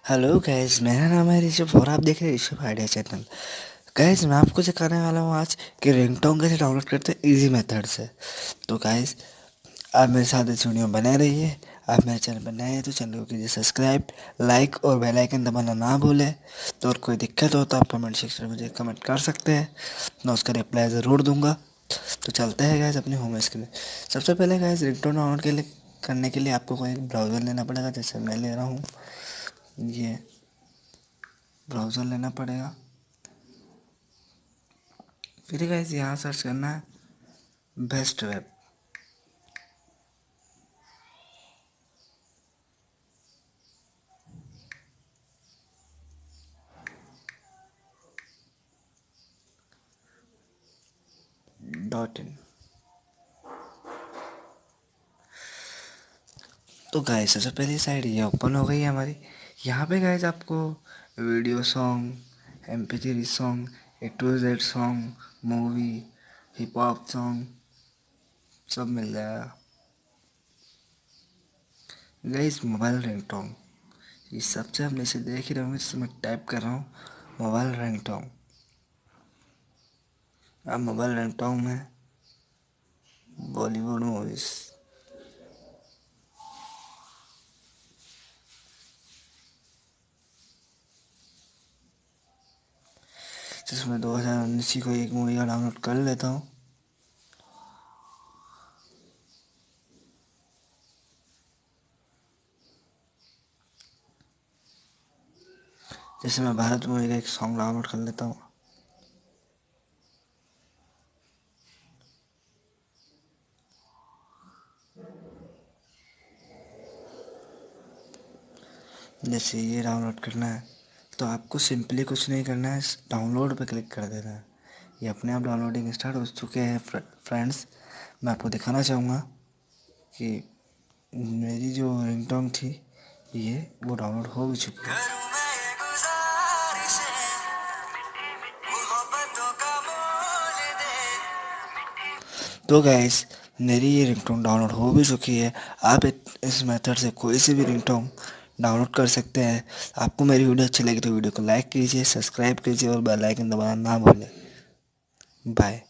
Hello guys, मेरा नाम है ऋषभ और आप देख रहे हैं ऋषभ आइडिया चैनल। गैस, मैं आपको सिखाने वाला हूँ आज कि रिंगटोन कैसे डाउनलोड करते हैं इजी मेथड से। तो गैस, आप मेरे साथ इस वीडियो में बने रहिए। आप मेरे चैनल पर नए हैं तो चैनल को कीजिए सब्सक्राइब, लाइक और बेल आइकन दबाना ना भूलें। तो और कोई दिक्कत हो तो आप कमेंट सेक्शन में मुझे कमेंट कर सकते हैं, मैं उसका रिप्लाई ज़रूर दूंगा। तो चलते हैं गैस अपने होम स्क्रीन में। सबसे पहले गैस, रिंगटोन डाउनलोड के लिए करने के लिए आपको कोई ब्राउज़र लेना पड़ेगा। जैसे मैं ले रहा हूँ, ये ब्राउज़र लेना पड़ेगा। फिर गाइस यहाँ सर्च करना है बेस्ट वेब। .in। तो गाइस सबसे पहली साइड ये ओपन हो गई है हमारी। यहाँ पे गाइस आपको video song, MP3 song, A to Z song, movie, hip hop song सब मिल जाएगा। गाइस मोबाइल रिंगटोन, ये सबसे हम इसे देख ही रहे होंगे जिससे मैं टाइप कर रहा हूँ मोबाइल रिंगटोन। अब मोबाइल रिंगटोन में बॉलीवुड मूवीज़, जिसमें 2019 की कोई एक मूवी का डाउनलोड कर लेता हूँ। जैसे मैं भारत मूवी का एक सॉन्ग डाउनलोड कर लेता हूँ। जैसे ये डाउनलोड करना है तो आपको सिंपली कुछ नहीं करना है, डाउनलोड पे क्लिक कर देना है। ये अपने आप डाउनलोडिंग स्टार्ट हो चुके हैं फ्रेंड्स। मैं आपको दिखाना चाहूँगा कि मेरी जो रिंगटोन थी ये वो डाउनलोड हो भी चुकी है। तो गैस, मेरी ये रिंगटोन डाउनलोड हो भी चुकी है। आप इस मेथड से कोई सी भी रिंगटोन डाउनलोड कर सकते हैं। आपको मेरी वीडियो अच्छी लगी तो वीडियो को लाइक कीजिए, सब्सक्राइब कीजिए और बेल आइकन दबाना ना भूलें। बाय।